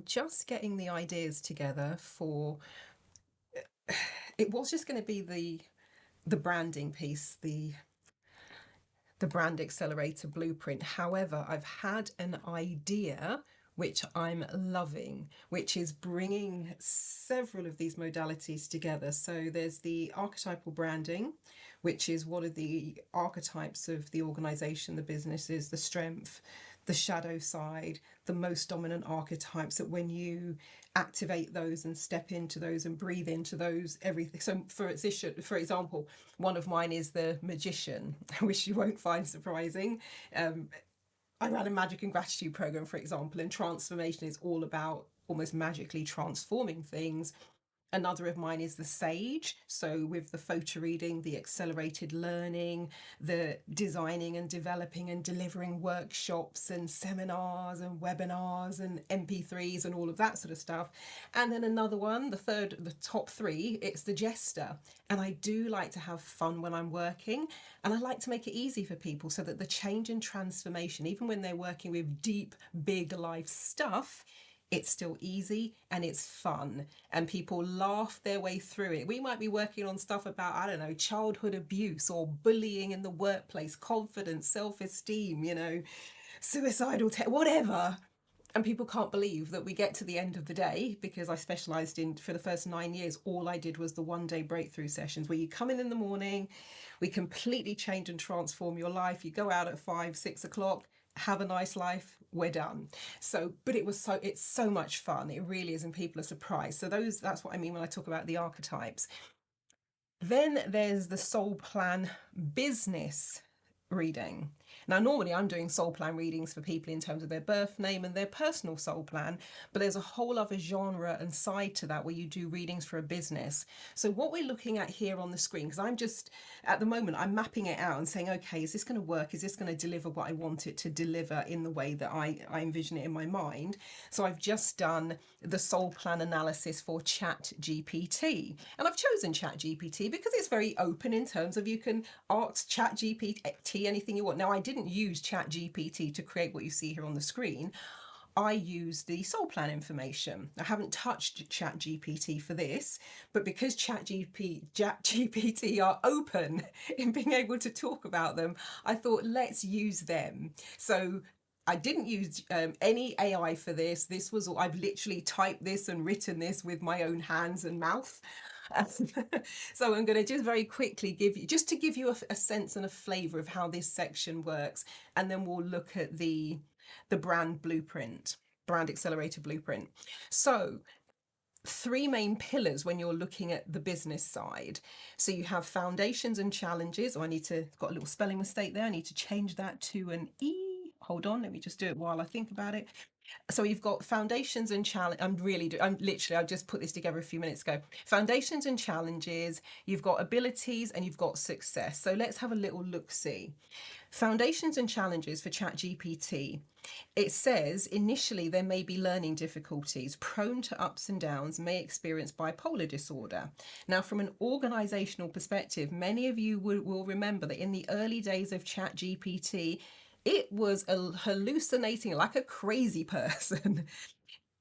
just getting the ideas together for, it was just going to be the branding piece, the brand accelerator blueprint. However, I've had an idea which I'm loving, which is bringing several of these modalities together. So there's the archetypal branding, which is what are the archetypes of the organization, the businesses, the strength, the shadow side, the most dominant archetypes, that when you activate those and step into those and breathe into those, everything. So for example, one of mine is the magician, which you won't find surprising. I ran a magic and gratitude program, for example, and transformation is all about almost magically transforming things. Another of mine is the sage. So with the photo reading, the accelerated learning, the designing and developing and delivering workshops and seminars and webinars and MP3s and all of that sort of stuff. And then another one, the top three, it's the jester. And I do like to have fun when I'm working, and I like to make it easy for people so that the change and transformation, even when they're working with deep, big life stuff, it's still easy and it's fun, and people laugh their way through it. We might be working on stuff about, I don't know, childhood abuse or bullying in the workplace, confidence, self-esteem, suicidal, whatever. And people can't believe that we get to the end of the day, because I specialised in, for the first 9 years, all I did was the 1 day breakthrough sessions where you come in the morning, we completely change and transform your life. You go out at 5, 6 o'clock, have a nice life, we're done. So, but it's so much fun. It really is, and people are surprised. So that's what I mean when I talk about the archetypes. Then there's the Soul Plan business reading. Now, normally I'm doing soul plan readings for people in terms of their birth name and their personal soul plan, but there's a whole other genre and side to that where you do readings for a business. So what we're looking at here on the screen, because at the moment, I'm mapping it out and saying, okay, is this going to work? Is this going to deliver what I want it to deliver in the way that I envision it in my mind? So I've just done the soul plan analysis for ChatGPT. And I've chosen ChatGPT because it's very open in terms of you can ask ChatGPT anything you want. Now, I didn't use ChatGPT to create what you see here on the screen. I used the soul plan information. I haven't touched ChatGPT for this, but because ChatGPT are open in being able to talk about them, I thought, let's use them. So I didn't use any AI for this. I've literally typed this and written this with my own hands and mouth. So I'm going to just very quickly give you a sense and a flavour of how this section works, and then we'll look at the brand blueprint, brand accelerator blueprint. So 3 main pillars when you're looking at the business side. So you have foundations and challenges. Got a little spelling mistake there. I need to change that to an E. Hold on, let me just do it while I think about it. So you've got foundations and challenge. I just put this together a few minutes ago. Foundations and challenges, you've got abilities, and you've got success. So let's have a little look-see. Foundations and challenges for ChatGPT. It says initially there may be learning difficulties, prone to ups and downs, may experience bipolar disorder. Now, from an organizational perspective, many of you will remember that in the early days of ChatGPT, it was hallucinating like a crazy person.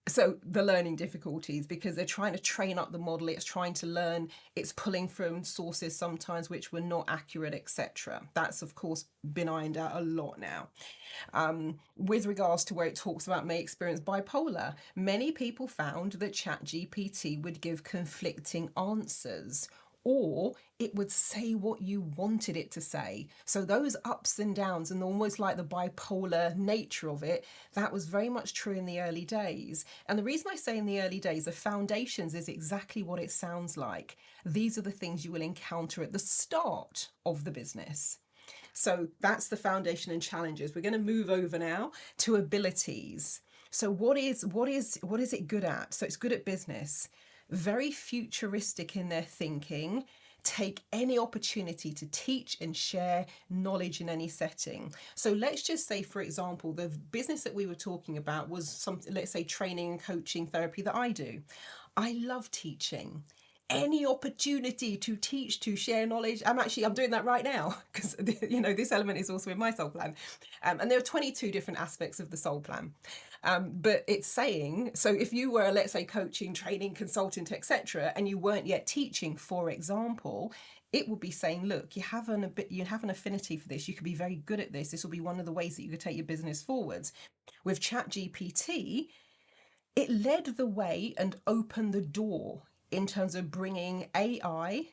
So the learning difficulties, because they're trying to train up the model, it's trying to learn, it's pulling from sources sometimes which were not accurate, etc. That's of course been ironed out a lot now. With regards to where it talks about may experience bipolar, many people found that ChatGPT would give conflicting answers, or it would say what you wanted it to say. So those ups and downs and almost like the bipolar nature of it, that was very much true in the early days. And the reason I say in the early days, the foundations is exactly what it sounds like. These are the things you will encounter at the start of the business. So that's the foundation and challenges. We're going to move over now to abilities. So what is it good at? So it's good at business. Very futuristic in their thinking, take any opportunity to teach and share knowledge in any setting. So let's just say, for example, the business that we were talking about was something, let's say training and coaching therapy that I do. I love teaching. any opportunity to teach, to share knowledge. I'm doing that right now, because this element is also in my soul plan. And there are 22 different aspects of the soul plan. But it's saying, so if you were, let's say, coaching, training, consultant, etc., and you weren't yet teaching, for example, it would be saying, look, you have an affinity for this. You could be very good at this. This will be one of the ways that you could take your business forwards. With ChatGPT, it led the way and opened the door in terms of bringing AI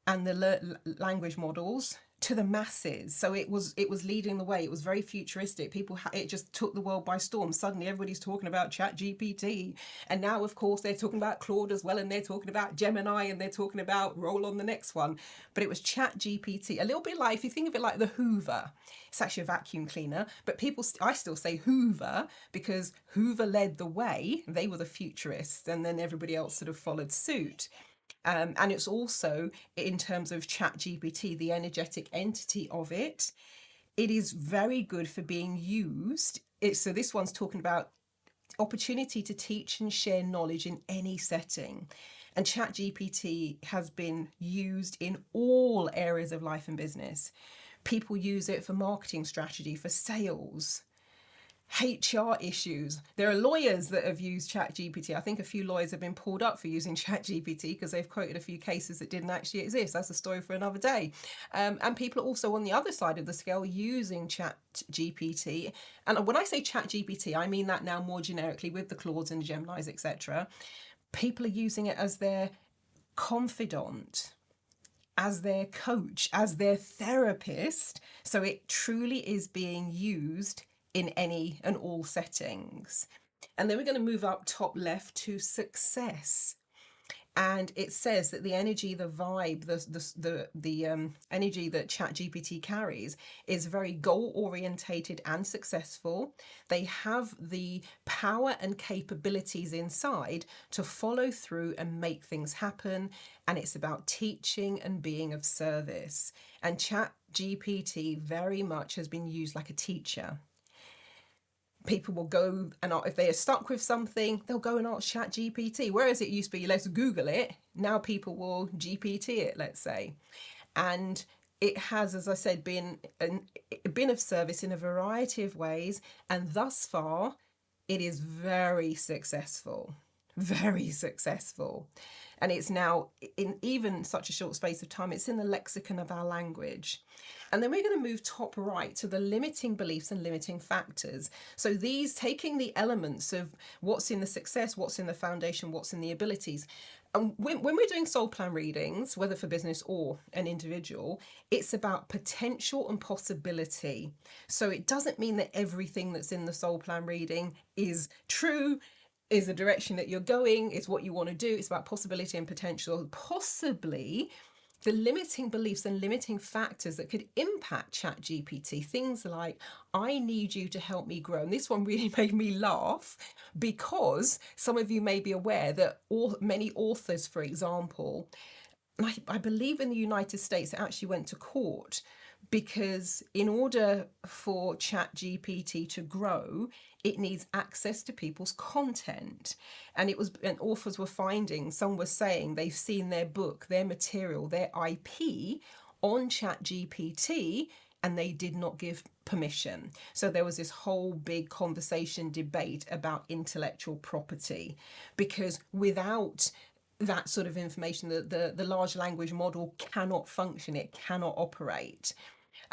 and the language models to the masses. So it was leading the way. It was very futuristic. It just took the world by storm. Suddenly everybody's talking about ChatGPT, and now of course they're talking about Claude as well, and they're talking about Gemini, and they're talking about roll on the next one. But it was ChatGPT, a little bit like, if you think of it like the Hoover, it's actually a vacuum cleaner, but I still say Hoover because Hoover led the way. They were the futurists, and then everybody else sort of followed suit. And it's also, in terms of ChatGPT, the energetic entity of it, it is very good for being used. So this one's talking about opportunity to teach and share knowledge in any setting. And ChatGPT has been used in all areas of life and business. People use it for marketing strategy, for sales, HR issues. There are lawyers that have used ChatGPT. I think a few lawyers have been pulled up for using ChatGPT because they've quoted a few cases that didn't actually exist. That's a story for another day. And people are also on the other side of the scale using ChatGPT. And when I say ChatGPT, I mean that now more generically with the Claudes and the Geminis, etc. People are using it as their confidant, as their coach, as their therapist. So it truly is being used in any and all settings. And then we're going to move up top left to success. And it says that the energy, the vibe, the energy that ChatGPT carries is very goal orientated and successful. They have the power and capabilities inside to follow through and make things happen. And it's about teaching and being of service. And ChatGPT very much has been used like a teacher. People will go, and if they are stuck with something, they'll go and ask ChatGPT. Whereas it used to be, let's Google it, now people will GPT it, let's say. And it has, as I said, been of service in a variety of ways. And thus far, it is very successful. Very successful. And it's now, in even such a short space of time, it's in the lexicon of our language. And then we're going to move top right to the limiting beliefs and limiting factors. So these, taking the elements of what's in the success, what's in the foundation, what's in the abilities. And when we're doing soul plan readings, whether for business or an individual, it's about potential and possibility. So it doesn't mean that everything that's in the soul plan reading is true, is the direction that you're going, is what you want to do. It's about possibility and potential. Possibly the limiting beliefs and limiting factors that could impact ChatGPT, things like, I need you to help me grow. And this one really made me laugh, because some of you may be aware that many authors, for example, I believe in the United States, it actually went to court, because in order for ChatGPT to grow, it needs access to people's content. And authors were finding, some were saying they've seen their book, their material, their IP on ChatGPT, and they did not give permission. So there was this whole big conversation, debate about intellectual property, because without that sort of information, the large language model cannot function, it cannot operate.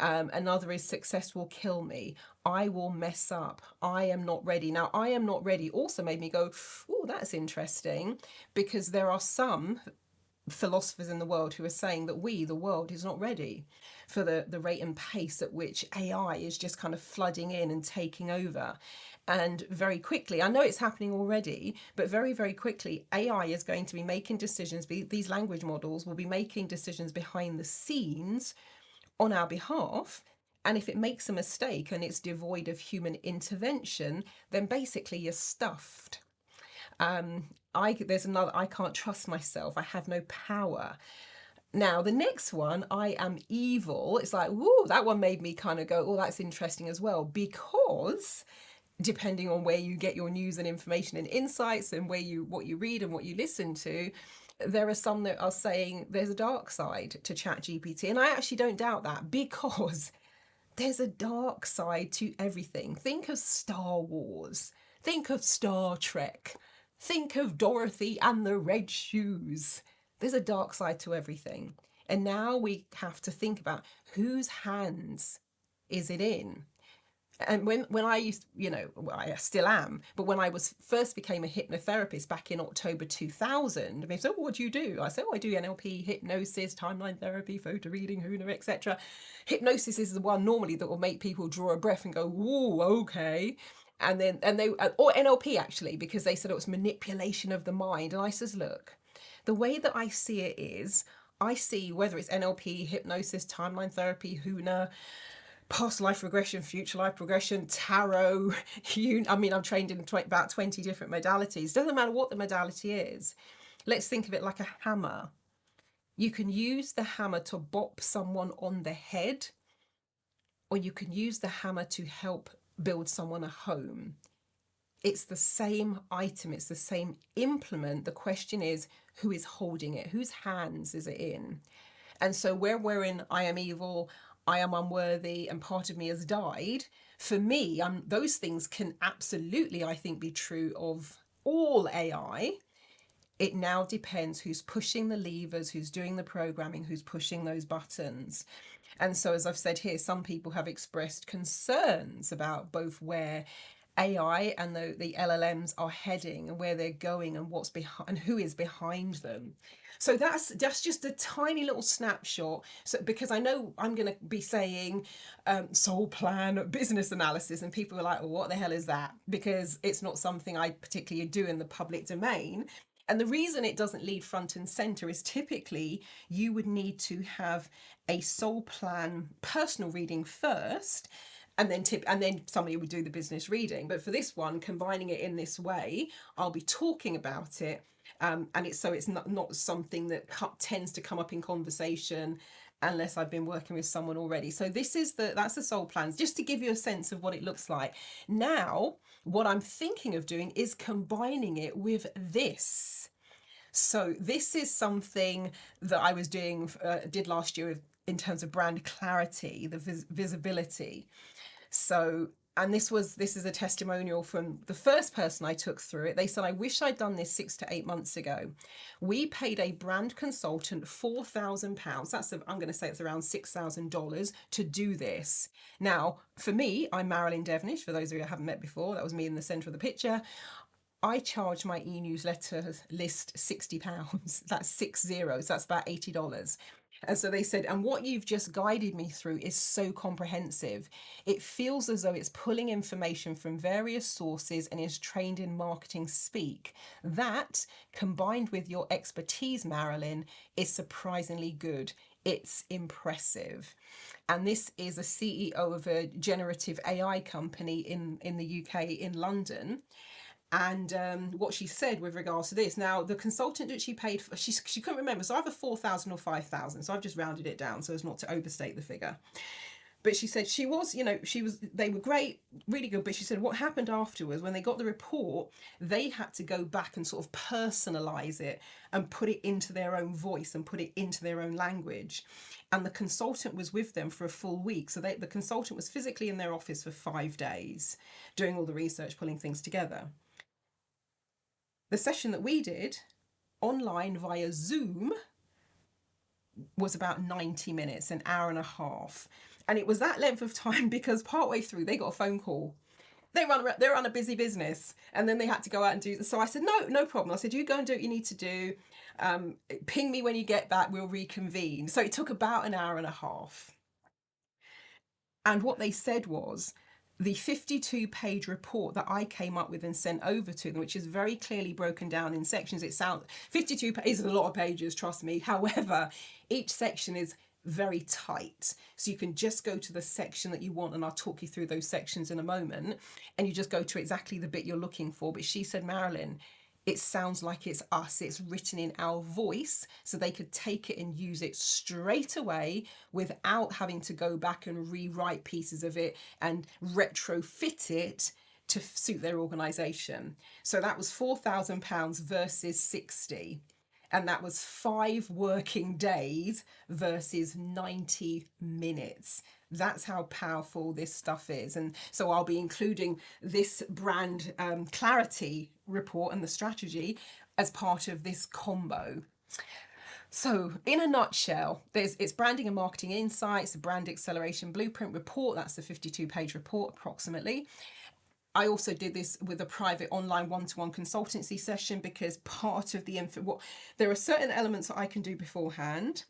Another is success will kill me. I will mess up. I am not ready. Now, I am not ready also made me go, oh, that's interesting, because there are some philosophers in the world who are saying that the world is not ready for the rate and pace at which AI is just kind of flooding in and taking over. And very quickly, I know it's happening already, but very, very quickly, AI is going to be making decisions. These language models will be making decisions behind the scenes on our behalf. And if it makes a mistake and it's devoid of human intervention, then basically you're stuffed. There's another, I can't trust myself. I have no power. Now, the next one, I am evil. It's like, whoa, that one made me kind of go, oh, that's interesting as well, because depending on where you get your news and information and insights and what you read and what you listen to, there are some that are saying there's a dark side to ChatGPT, and I actually don't doubt that, because there's a dark side to everything. Think of Star Wars, think of Star Trek, think of Dorothy and the Red Shoes. There's a dark side to everything. And now we have to think about whose hands is it in? And when I used, well, I still am, but when I was first became a hypnotherapist back in October 2000, they said, oh, what do you do? I said, oh, I do NLP, hypnosis, timeline therapy, photo reading, Huna, etc. Hypnosis is the one normally that will make people draw a breath and go, ooh, okay. And they, or NLP actually, because they said it was manipulation of the mind. And I says, look, the way that I see it is, I see whether it's NLP, hypnosis, timeline therapy, Huna, past life regression, future life regression, tarot. I'm trained in about 20 different modalities. Doesn't matter what the modality is. Let's think of it like a hammer. You can use the hammer to bop someone on the head, or you can use the hammer to help build someone a home. It's the same item, it's the same implement. The question is, who is holding it? Whose hands is it in? And so where we're in I am evil, I am unworthy, and part of me has died, for me, those things can absolutely, I think, be true of all AI. It now depends who's pushing the levers, who's doing the programming, who's pushing those buttons. And so, as I've said here, some people have expressed concerns about both where AI and the LLMs are heading and where they're going and what's behind and who is behind them. So that's just a tiny little snapshot. So because I know I'm going to be saying soul plan, business analysis, and people are like, well, what the hell is that? Because it's not something I particularly do in the public domain. And the reason it doesn't lead front and center is typically you would need to have a soul plan personal reading first, and then somebody would do the business reading. But for this one, combining it in this way, I'll be talking about it, and it's not something that tends to come up in conversation unless I've been working with someone already. So that's the soul plans, just to give you a sense of what it looks like. Now, what I'm thinking of doing is combining it with this. So this is something that I was did last year in terms of brand clarity, the visibility. So, and this is a testimonial from the first person I took through it. They said, I wish I'd done this 6 to 8 months ago. We paid a brand consultant £4,000. I'm going to say it's around $6,000 to do this. Now, for me, I'm Marilyn Devonish. For those of you who haven't met before, that was me in the center of the picture. I charge my e-newsletter list £60. That's 6 zeros. That's about $80. And so they said, and what you've just guided me through is so comprehensive. It feels as though it's pulling information from various sources and is trained in marketing speak. That, combined with your expertise, Marilyn, is surprisingly good. It's impressive. And this is a CEO of a generative AI company in the UK, in London. And what she said with regards to this, now the consultant that she paid for, she couldn't remember, so either 4,000 or 5,000, so I've just rounded it down so as not to overstate the figure. But she said they were great, really good, but she said what happened afterwards, when they got the report, they had to go back and sort of personalize it and put it into their own voice and put it into their own language. And the consultant was with them for a full week. So the consultant was physically in their office for 5 days, doing all the research, pulling things together. The session that we did online via Zoom was about 90 minutes, an hour and a half. And it was that length of time because partway through they got a phone call. They're on a busy business, and then they had to go out and do. So I said, no problem. I said, you go and do what you need to do. Ping me when you get back, we'll reconvene. So it took about an hour and a half. And what they said was, the 52-page report that I came up with and sent over to them, which is very clearly broken down in sections. 52 pages is a lot of pages, trust me. However, each section is very tight. So you can just go to the section that you want, and I'll talk you through those sections in a moment, and you just go to exactly the bit you're looking for. But she said, Marilyn, it sounds like it's us. It's written in our voice, so they could take it and use it straight away without having to go back and rewrite pieces of it and retrofit it to suit their organisation. So that was £4,000 versus 60. And that was 5 working days versus 90 minutes. That's how powerful this stuff is. And so I'll be including this brand clarity report and the strategy as part of this combo. So, in a nutshell, it's branding and marketing insights, a brand acceleration blueprint report. That's the 52-page report approximately. I also did this with a private online one-to-one consultancy session, because part of the there are certain elements that I can do beforehand,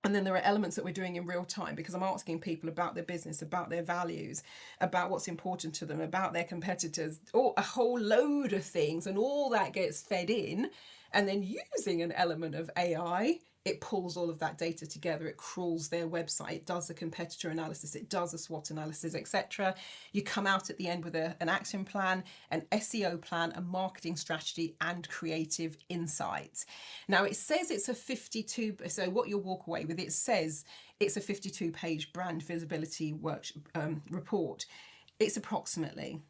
and then there are elements that we're doing in real time, because I'm asking people about their business, about their values, about what's important to them, about their competitors, or a whole load of things, and all that gets fed in. And then using an element of AI, it pulls all of that data together, it crawls their website, it does a competitor analysis, it does a SWOT analysis, etc. You come out at the end with an action plan, an SEO plan, a marketing strategy, and creative insights. Now it says it's a 52, so what you'll walk away with, it says it's a 52-page brand visibility report. It's approximately.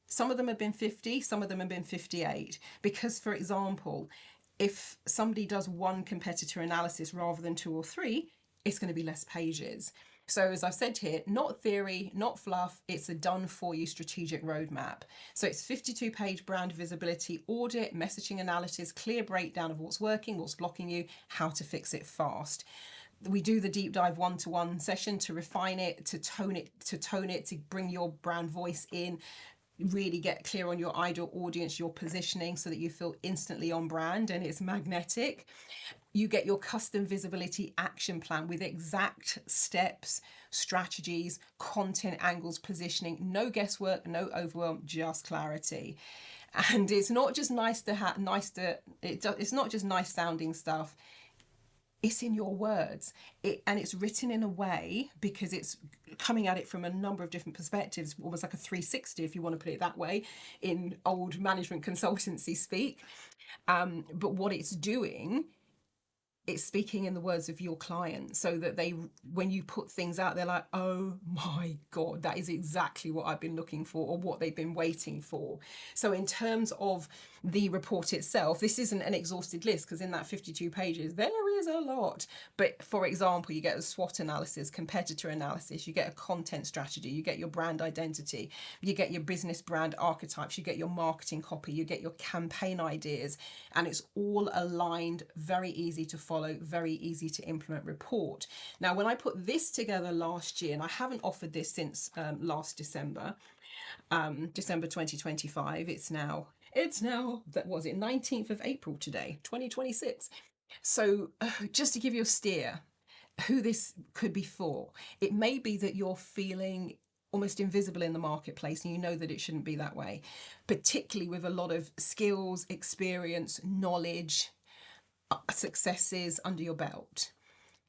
Some of them have been 50, some of them have been 58. Because, for example, if somebody does one competitor analysis rather than 2 or 3, it's going to be less pages. So as I've said here, not theory, not fluff, it's a done for you strategic roadmap. So it's 52-page brand visibility audit, messaging analysis, clear breakdown of what's working, what's blocking you, how to fix it fast. We do the deep dive one-to-one session to refine it, to tone it, to bring your brand voice in, really get clear on your ideal audience, your positioning, so that you feel instantly on brand and it's magnetic. You get your custom visibility action plan with exact steps, strategies, content angles, positioning, no guesswork, no overwhelm, just clarity. And it's not just it's not just nice sounding stuff. It's in your words, and it's written in a way, because it's coming at it from a number of different perspectives, almost like a 360, if you want to put it that way, in old management consultancy speak. But what it's doing, it's speaking in the words of your client, so that when you put things out, they're like, oh my God, that is exactly what I've been looking for, or what they've been waiting for. So in terms of the report itself, this isn't an exhausted list, because in that 52 pages, there is a lot. But for example, you get a SWOT analysis, competitor analysis, you get a content strategy, you get your brand identity, you get your business brand archetypes, you get your marketing copy, you get your campaign ideas, and it's all aligned, very easy to follow, very easy to implement report. Now, when I put this together last year, and I haven't offered this since last December, December 2025, it's now, that was it, 19th of April today, 2026. So just to give you a steer who this could be for, it may be that you're feeling almost invisible in the marketplace, and you know that it shouldn't be that way, particularly with a lot of skills, experience, knowledge, successes under your belt.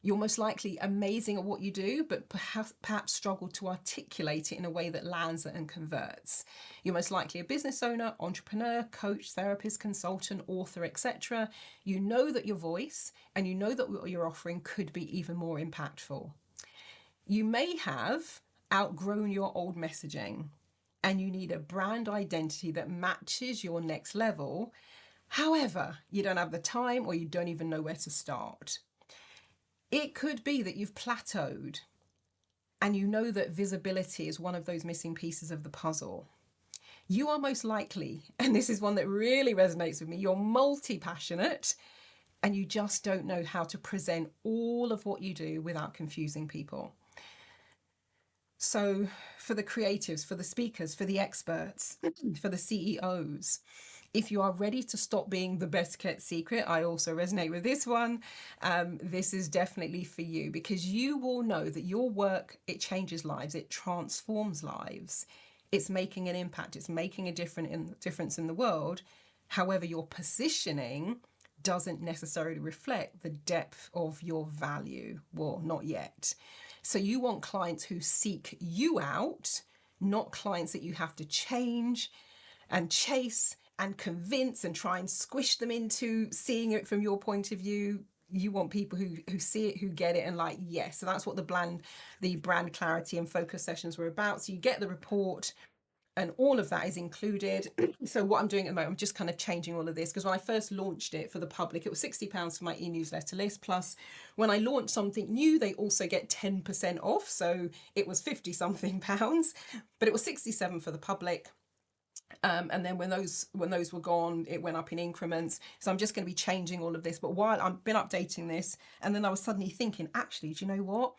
You're most likely amazing at what you do, but perhaps struggle to articulate it in a way that lands and converts. You're most likely a business owner, entrepreneur, coach, therapist, consultant, author, etc. You know that your voice and you know that what you're offering could be even more impactful. You may have outgrown your old messaging, and you need a brand identity that matches your next level. However, you don't have the time, or you don't even know where to start. It could be that you've plateaued, and you know that visibility is one of those missing pieces of the puzzle. You are most likely, and this is one that really resonates with me, you're multi-passionate, and you just don't know how to present all of what you do without confusing people. So for the creatives, for the speakers, for the experts, for the CEOs, if you are ready to stop being the best kept secret, I also resonate with this one. This is definitely for you, because you will know that your work, it changes lives, it transforms lives. It's making an impact, it's making a difference in the world. However, your positioning doesn't necessarily reflect the depth of your value. Well, not yet. So you want clients who seek you out, not clients that you have to change and chase and convince and try and squish them into seeing it from your point of view. You want people who see it, who get it, and like, yes. So that's what the brand clarity and focus sessions were about. So you get the report, And all of that is included. So what I'm doing at the moment, I'm just kind of changing all of this, because when I first launched it for the public, it was £60 for my e-newsletter list. Plus, when I launch something new, they also get 10% off. So it was 50 something pounds, but it was 67 for the public. And then when those were gone, it went up in increments. So I'm just going to be changing all of this. But while I've been updating this, and then I was suddenly thinking, actually, do you know what?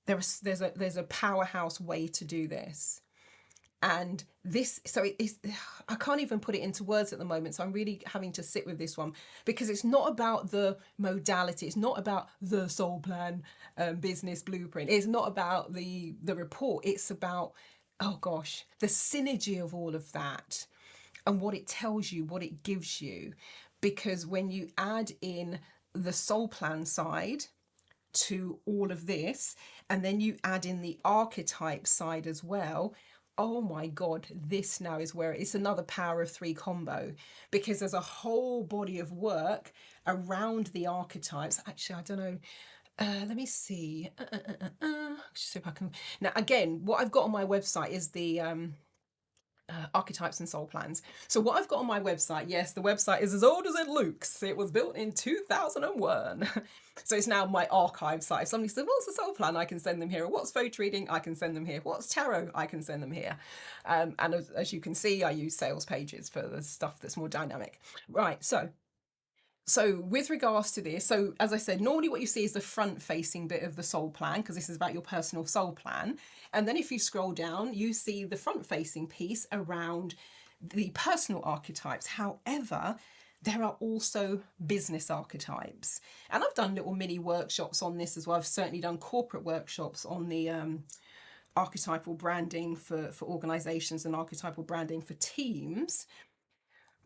There's a powerhouse way to do this. And this, so it is, I can't even put it into words at the moment, so I'm really having to sit with this one, because it's not about the modality, it's not about the soul plan, business blueprint, it's not about the report, it's about, oh gosh, the synergy of all of that and what it tells you, what it gives you. Because when you add in the soul plan side to all of this, and then you add in the archetype side as well, oh my God, this now is where it's another power of three combo, because there's a whole body of work around the archetypes. Actually, I don't know. Let me see. See if I can. Now, again, what I've got on my website is the archetypes and soul plans. So what I've got on my website, yes, the website is as old as it looks. It was built in 2001. So it's now my archive site. If somebody says, what's a soul plan? I can send them here. Or what's photo reading? I can send them here. What's tarot? I can send them here. And as you can see, I use sales pages for the stuff that's more dynamic. Right, so with regards to this, so as I said, normally what you see is the front facing bit of the soul plan, because this is about your personal soul plan. And then if you scroll down, you see the front facing piece around the personal archetypes. However, there are also business archetypes. And I've done little mini workshops on this as well. I've certainly done corporate workshops on the archetypal branding for organizations and archetypal branding for teams.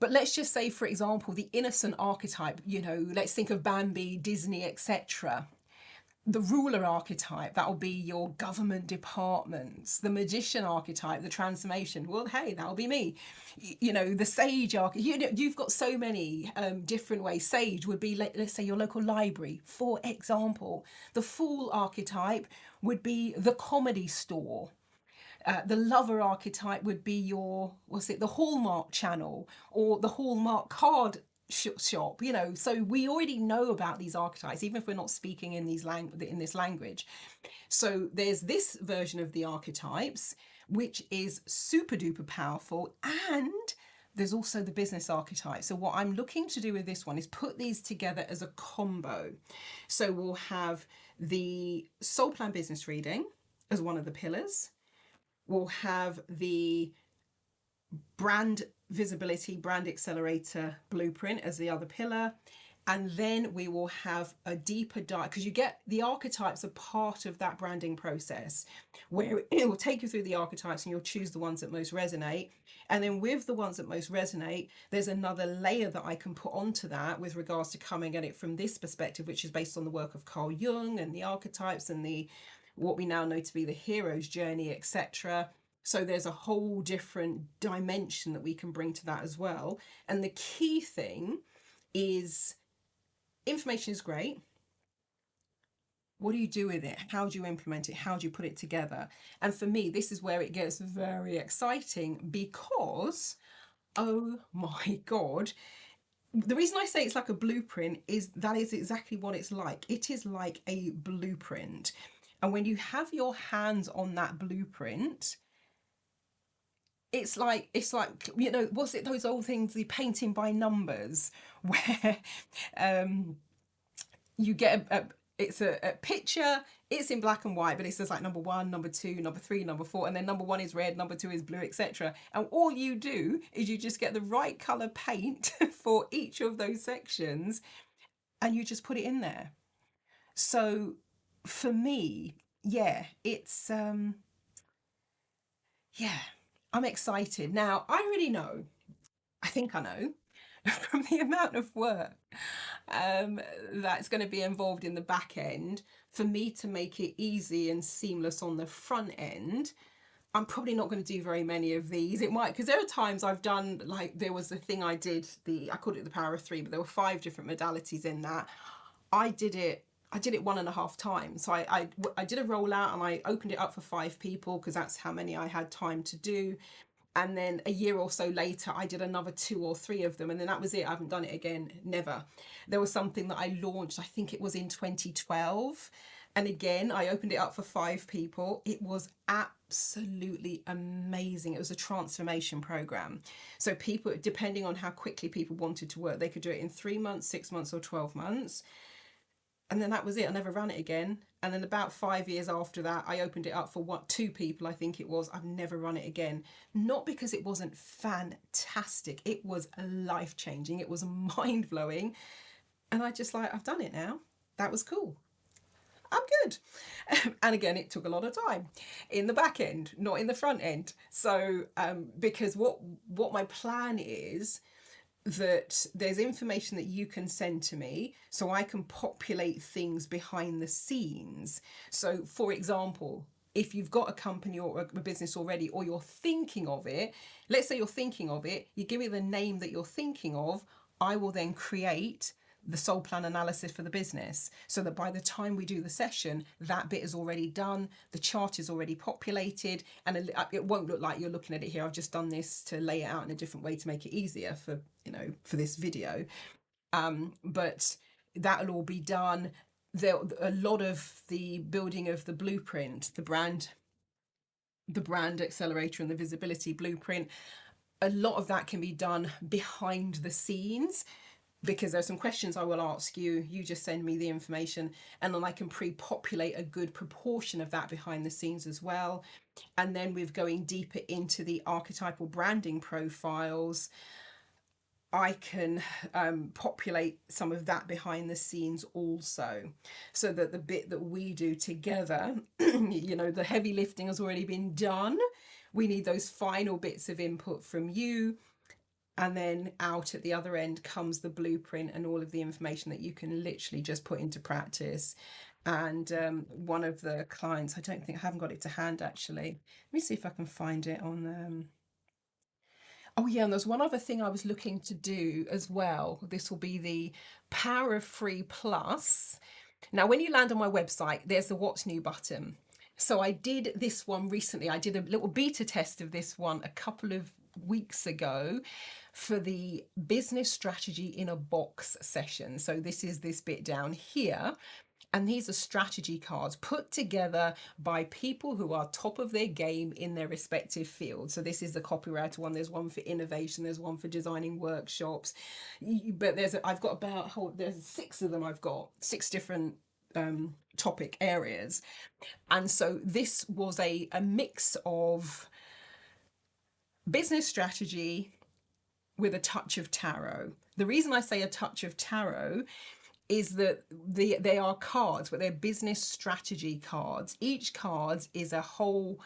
But let's just say, for example, the innocent archetype, let's think of Bambi, Disney, etc. The ruler archetype, that'll be your government departments. The magician archetype, the transformation, well, hey, that'll be me. The sage archetype, you've got so many different ways. Sage would be, let's say, your local library, for example. The fool archetype would be the comedy store. The lover archetype would be the Hallmark channel or the Hallmark card shop. So we already know about these archetypes, even if we're not speaking in this language. So there's this version of the archetypes, which is super duper powerful, and there's also the business archetype. So what I'm looking to do with this one is put these together as a combo. So we'll have the soul plan business reading as one of the pillars. We'll have the brand visibility, brand accelerator blueprint as the other pillar. And then we will have a deeper dive, because you get the archetypes are part of that branding process, where it will take you through the archetypes and you'll choose the ones that most resonate. And then with the ones that most resonate, there's another layer that I can put onto that with regards to coming at it from this perspective, which is based on the work of Carl Jung and the archetypes and what we now know to be the hero's journey, etc. So there's a whole different dimension that we can bring to that as well. And the key thing is, information is great. What do you do with it? How do you implement it? How do you put it together? And for me, this is where it gets very exciting, because, oh my God, the reason I say it's like a blueprint is that is exactly what it's like. It is like a blueprint. And when you have your hands on that blueprint, it's like what's it, those old things, the painting by numbers, where you get it's a picture, it's in black and white, but it says like number 1, number 2, number 3, number 4, and then number 1 is red, number 2 is blue, etc. And all you do is you just get the right color paint for each of those sections, and you just put it in there. So for me, it's I'm excited. Now, I already know, I think I know, from the amount of work that's going to be involved in the back end, for me to make it easy and seamless on the front end, I'm probably not going to do very many of these. It might, because there are times I've done, like there was the thing I did, I called it the power of 3, but there were 5 different modalities in that. I I did it 1.5 times. So I did a rollout and I opened it up for 5 people because that's how many I had time to do. And then a year or so later, I did another 2 or 3 of them. And then that was it. I haven't done it again. Never. There was something that I launched, I think it was in 2012. And again, I opened it up for 5 people. It was absolutely amazing. It was a transformation program. So people, depending on how quickly people wanted to work, they could do it in 3 months, 6 months, or 12 months. And then that was it. I never ran it again. And then about 5 years after that, I opened it up for 2 people, I think it was. I've never run it again. Not because it wasn't fantastic. It was life-changing. It was mind-blowing. And I just like, I've done it now. That was cool. I'm good. And again, it took a lot of time in the back end, not in the front end. So because what my plan is, that there's information that you can send to me so I can populate things behind the scenes. So for example, if you've got a company or a business already, or you're thinking of it, let's say you're thinking of it, you give me the name that you're thinking of, I will then create the soul plan analysis for the business, so that by the time we do the session, that bit is already done, the chart is already populated, and it won't look like you're looking at it here. I've just done this to lay it out in a different way to make it easier for, for this video. But that'll all be done. A lot of the building of the blueprint, the brand accelerator and the visibility blueprint, a lot of that can be done behind the scenes, because there's some questions I will ask you. You just send me the information, and then I can pre-populate a good proportion of that behind the scenes as well. And then with going deeper into the archetypal branding profiles, I can populate some of that behind the scenes also, so that the bit that we do together, the heavy lifting has already been done. We need those final bits of input from you. And then out at the other end comes the blueprint and all of the information that you can literally just put into practice. And one of the clients, I haven't got it to hand actually. Let me see if I can find it on. Oh yeah, and there's one other thing I was looking to do as well. This will be the Power of Free Plus. Now, when you land on my website, there's the What's New button. So I did this one recently. I did a little beta test of this one a couple of weeks ago for the business strategy in a box session. So this is this bit down here. And these are strategy cards put together by people who are top of their game in their respective fields. So this is the copywriter one. There's one for innovation. There's one for designing workshops. But there's 6 of them. I've got 6 different topic areas. And so this was a mix of business strategy with a touch of tarot. The reason I say a touch of tarot is that they are cards, but they're business strategy cards. Each card is a whole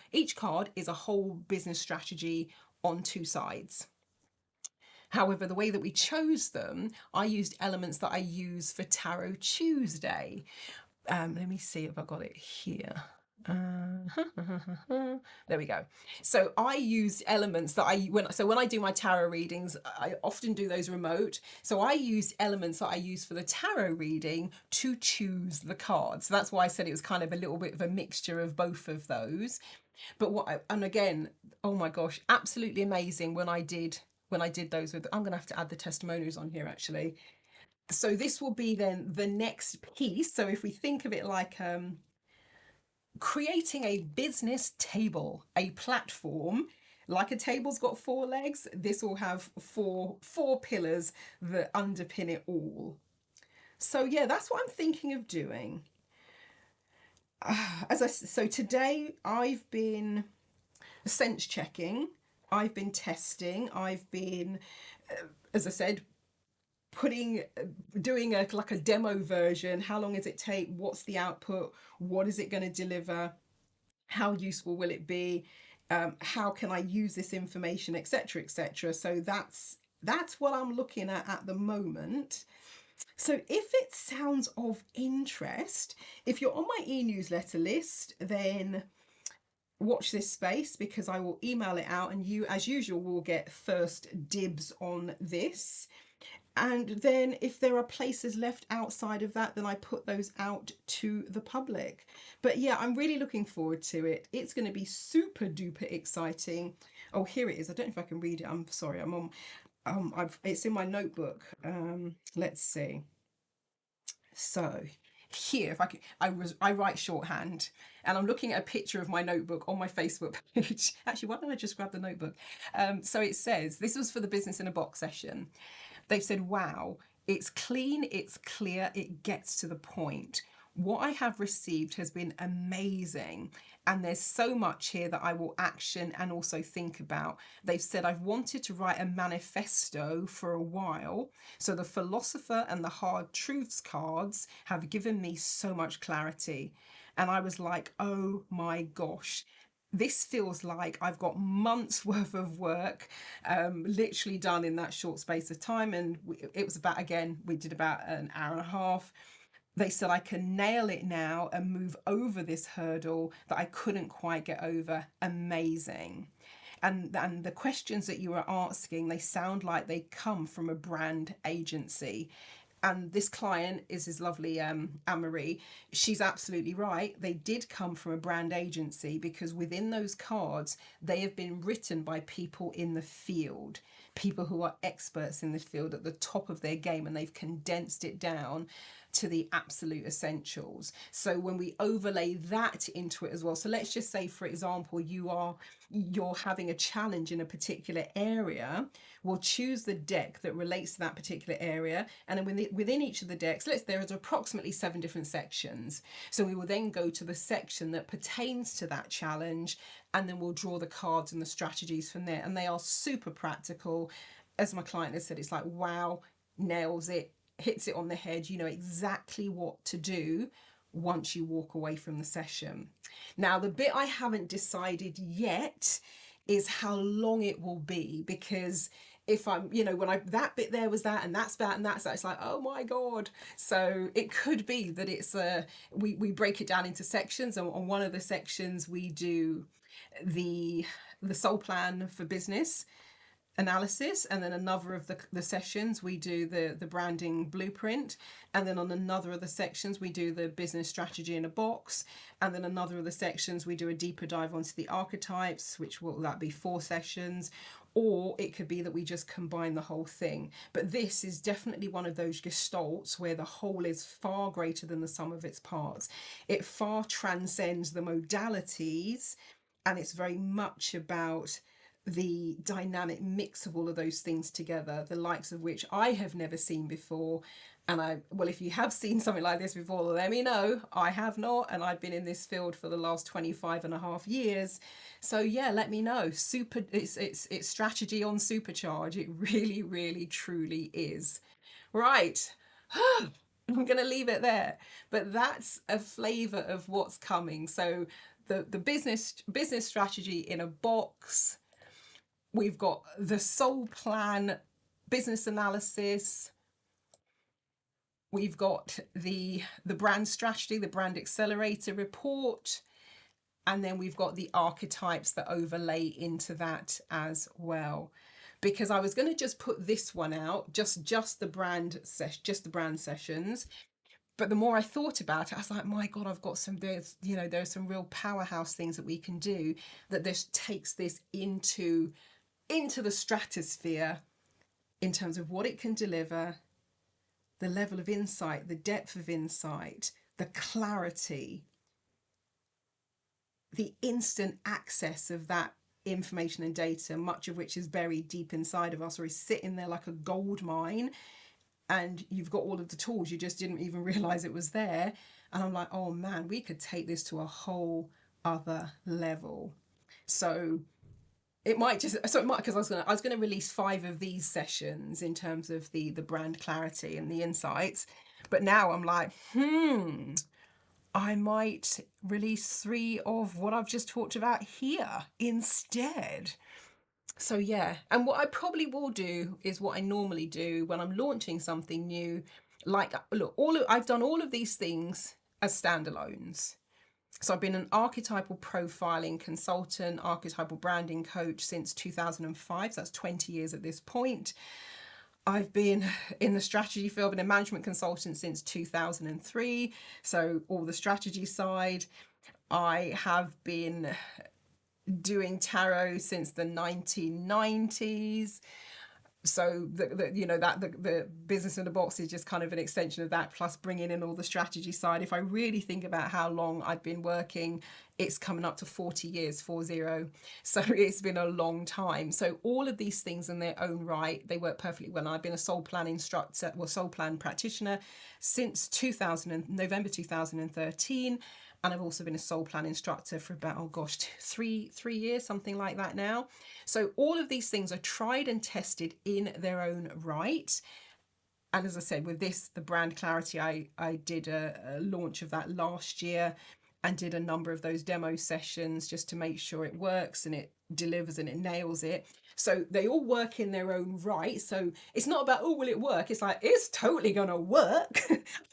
business strategy on 2 sides. However, the way that we chose them, I used elements that I use for Tarot Tuesday. Let me see if I got it here. There we go. So I used elements that when I do my tarot readings, I often do those remote. So I used elements that I use for the tarot reading to choose the cards. So that's why I said it was kind of a little bit of a mixture of both of those. But and again, oh my gosh, absolutely amazing when I did those with. I'm gonna have to add the testimonials on here actually. So this will be then the next piece. So if we think of it like creating a business table, a platform, like a table's got 4 legs, this will have four pillars that underpin it all. So yeah, that's what I'm thinking of doing. So today I've been sense checking, I've been testing, I've been, as I said, doing like a demo version. How long does it take? What's the output? What is it going to deliver? How useful will it be? How can I use this information, etc., etc. So that's what I'm looking at the moment. So if it sounds of interest, if you're on my e-newsletter list, then watch this space, because I will email it out and you, as usual, will get first dibs on this. And then if there are places left outside of that, then I put those out to the public. But yeah, I'm really looking forward to it. It's going to be super duper exciting. Oh, here it is. I don't know if I can read it. I'm sorry. I'm on. It's in my notebook. Let's see. So here, if I could, I write shorthand, and I'm looking at a picture of my notebook on my Facebook page. Actually, why don't I just grab the notebook? So it says, this was for the Business in a Box session. They've said, wow, it's clean, it's clear, it gets to the point. What I have received has been amazing. And there's so much here that I will action and also think about. They've said, I've wanted to write a manifesto for a while. So the philosopher and the hard truths cards have given me so much clarity. And I was like, oh my gosh, this feels like I've got months worth of work literally done in that short space of time. And it was about, again, we did about an hour and a half. They said I can nail it now and move over this hurdle that I couldn't quite get over. Amazing. And the questions that you are asking, they sound like they come from a brand agency. And this client is his lovely Anne-Marie. She's absolutely right. They did come from a brand agency, because within those cards, they have been written by people in the field, people who are experts in the field at the top of their game, and they've condensed it down to the absolute essentials. So when we overlay that into it as well, so let's just say, for example, you're having a challenge in a particular area, we'll choose the deck that relates to that particular area, and then within each of the decks, there is approximately 7 different sections. So we will then go to the section that pertains to that challenge, and then we'll draw the cards and the strategies from there. And they are super practical. As my client has said, it's like, wow, nails it, hits it on the head. You know exactly what to do once you walk away from the session. Now, the bit I haven't decided yet is how long it will be, because if I'm, when that bit there was that, and that's that, and that's that, it's like, oh my God. So it could be that it's we break it down into sections, and on one of the sections we do the soul plan for business analysis, and then another of the sessions we do the branding blueprint, and then on another of the sections we do the business strategy in a box, and then another of the sections we do a deeper dive onto the archetypes, which will that be 4 sessions, or it could be that we just combine the whole thing. But this is definitely one of those gestalts where the whole is far greater than the sum of its parts. It far transcends the modalities, and it's very much about the dynamic mix of all of those things together, the likes of which I have never seen before. And if you have seen something like this before, let me know. I have not, and I've been in this field for the last 25 and a half years. So yeah, let me know. It's strategy on supercharge. It really, really, truly is. Right. I'm going to leave it there. But that's a flavor of what's coming. So the business strategy in a box. We've got the soul plan business analysis. We've got the brand strategy, the brand accelerator report. And then we've got the archetypes that overlay into that as well. Because I was going to just put this one out, just the brand sessions. But the more I thought about it, I was like, my God, I've got there's some real powerhouse things that we can do, that this takes this into the stratosphere in terms of what it can deliver, the level of insight, the depth of insight, the clarity, the instant access of that information and data, much of which is buried deep inside of us or is sitting there like a gold mine. And you've got all of the tools, you just didn't even realize it was there. And I'm like, oh man, we could take this to a whole other level. So because I was going to release 5 of these sessions in terms of the brand clarity and the insights, but now I'm like, I might release 3 of what I've just talked about here instead. So yeah, and what I probably will do is what I normally do when I'm launching something new. Like, look, I've done all of these things as standalones. So I've been an archetypal profiling consultant, archetypal branding coach since 2005. So that's 20 years at this point. I've been in the strategy field, been a management consultant since 2003. So all the strategy side. I have been doing tarot since the 1990s. So the business in the box is just kind of an extension of that, plus bringing in all the strategy side. If I really think about how long I've been working, it's coming up to 40 years, 40. So it's been a long time. So all of these things in their own right, they work perfectly well. I've been a soul plan instructor, well, soul plan practitioner since November 2013. And I've also been a soul plan instructor for about, oh gosh, three years, something like that now. So all of these things are tried and tested in their own right. And as I said, with this, the brand clarity, I did a launch of that last year and did a number of those demo sessions just to make sure it works and it delivers and it nails it. So they all work in their own right. So it's not about, oh, will it work? It's like, it's totally going to work.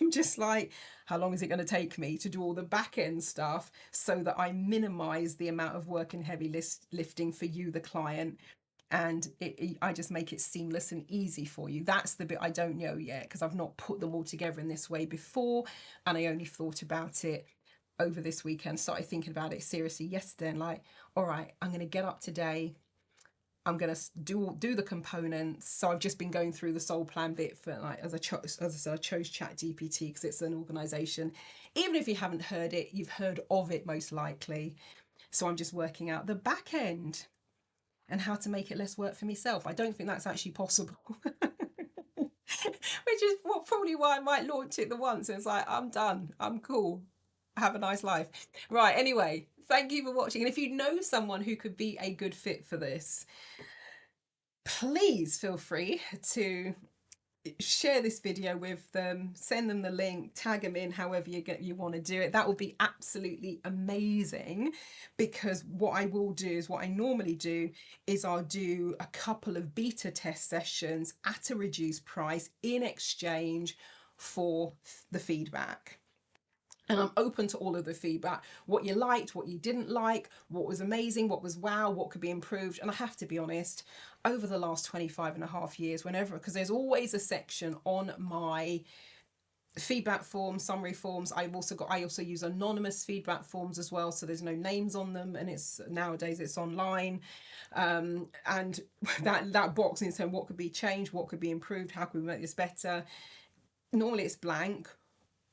I'm just like, how long is it going to take me to do all the back end stuff so that I minimize the amount of work and heavy lifting for you, the client, and I just make it seamless and easy for you. That's the bit I don't know yet, because I've not put them all together in this way before, and I only thought about it over this weekend, started thinking about it seriously yesterday, and like, all right, I'm going to get up today, I'm going to do the components. So I've just been going through the soul plan bit for, like, as I said, I chose ChatGPT because it's an organisation. Even if you haven't heard it, you've heard of it most likely. So I'm just working out the back end and how to make it less work for myself. I don't think that's actually possible. Which is probably why I might launch it the once. It's like, I'm done. I'm cool. Have a nice life. Right, anyway, thank you for watching. And if you know someone who could be a good fit for this, please feel free to share this video with them, send them the link, tag them in, however you want to do it. That will be absolutely amazing, because what I will do is what I normally do is I'll do a couple of beta test sessions at a reduced price in exchange for the feedback. And I'm open to all of the feedback, what you liked, what you didn't like, what was amazing, what was wow, what could be improved. And I have to be honest, over the last 25 and a half years, because there's always a section on my feedback forms, summary forms. I also use anonymous feedback forms as well, so there's no names on them, and nowadays it's online. And that box in saying what could be changed, what could be improved, how could we make this better. Normally it's blank.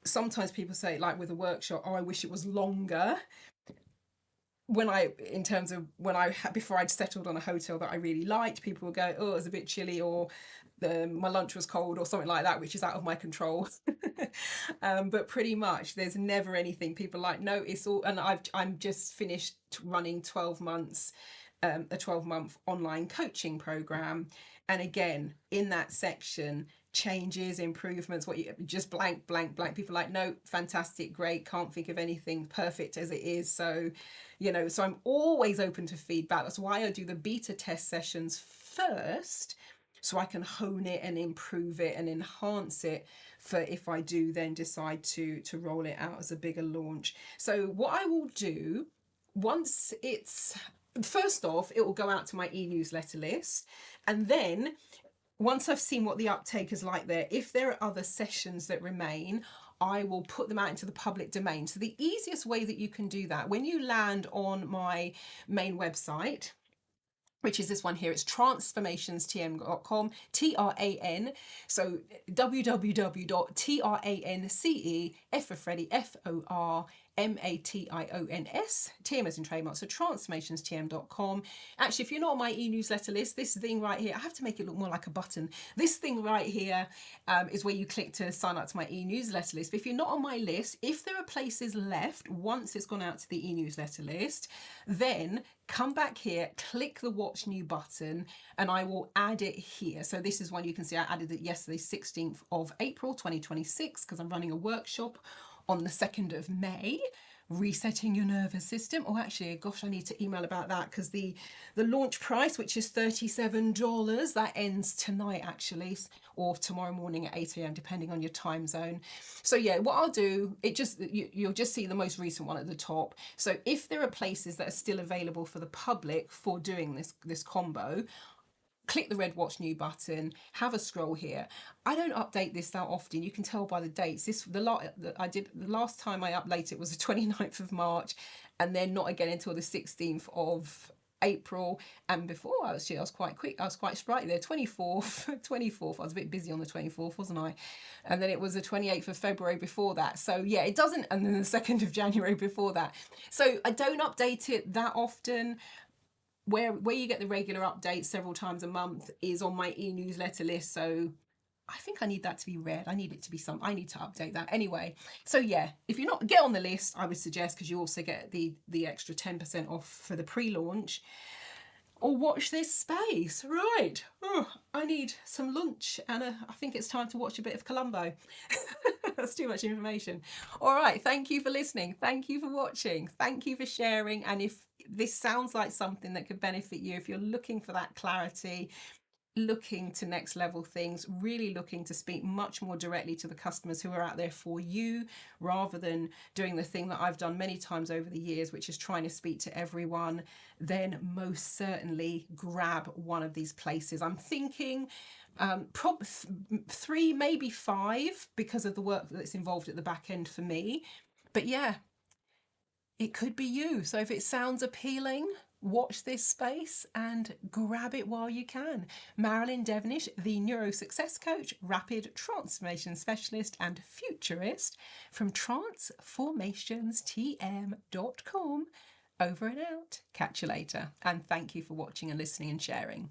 Sometimes people say, like with a workshop, oh, I wish it was longer. Before I'd settled on a hotel that I really liked, people would go, oh, it was a bit chilly, or my lunch was cold, or something like that, which is out of my control. But pretty much there's never anything. People are like, no, it's all, and I'm just finished running 12 months, a 12-month online coaching program. And again, in that section, changes, improvements, what you just blank. People are like, no, fantastic, great, can't think of anything, perfect as it is. So, so I'm always open to feedback. That's why I do the beta test sessions first, so I can hone it and improve it and enhance it for if I do then decide to roll it out as a bigger launch. So what I will do, once first off, it will go out to my e-newsletter list, and then once I've seen what the uptake is like there, if there are other sessions that remain, I will put them out into the public domain. So the easiest way that you can do that, when you land on my main website, which is this one here, it's transformationstm.com, TRAN, so www.TRANCE, F for Freddie, FOR, MATIONS, TM as in trademark, so transformationstm.com. Actually, if you're not on my e-newsletter list, this thing right here, I have to make it look more like a button. This thing right here is where you click to sign up to my e-newsletter list. But if you're not on my list, if there are places left once it's gone out to the e-newsletter list, then come back here, click the watch new button, and I will add it here. So this is one you can see I added it yesterday, 16th of April 2026, because I'm running a workshop on the 2nd of May, resetting your nervous system. Oh, actually, gosh, I need to email about that, because the launch price, which is $37, that ends tonight actually, or tomorrow morning at 8 a.m, depending on your time zone. So yeah, what I'll do, you'll just see the most recent one at the top. So if there are places that are still available for the public for doing this combo, click the red watch new button, have a scroll here. I don't update this that often. You can tell by the dates. The last time I updated it was the 29th of March, and then not again until the 16th of April. And before, I was quite quick. I was quite sprightly there. 24th. I was a bit busy on the 24th, wasn't I? And then it was the 28th of February before that. So yeah, it doesn't. And then the 2nd of January before that. So I don't update it that often. Where you get the regular updates several times a month is on my e-newsletter list. So I think I need that to be read. I need it to be I need to update that anyway. So yeah, if you're not, get on the list, I would suggest, because you also get the extra 10% off for the pre-launch. Or watch this space. Right. Oh, I need some lunch, and I think it's time to watch a bit of Columbo. That's too much information. All right. Thank you for listening. Thank you for watching. Thank you for sharing. And if this sounds like something that could benefit you, if you're looking for that clarity, looking to next level things, really looking to speak much more directly to the customers who are out there for you, rather than doing the thing that I've done many times over the years, which is trying to speak to everyone, then most certainly grab one of these places. I'm thinking probably 3, maybe 5, because of the work that's involved at the back end for me. But yeah, it could be you. So if it sounds appealing, watch this space and grab it while you can. Marilyn Devonish, the Neuro Success Coach, Rapid Transformation Specialist and Futurist from transformationstm.com. Over and out. Catch you later. And thank you for watching and listening and sharing.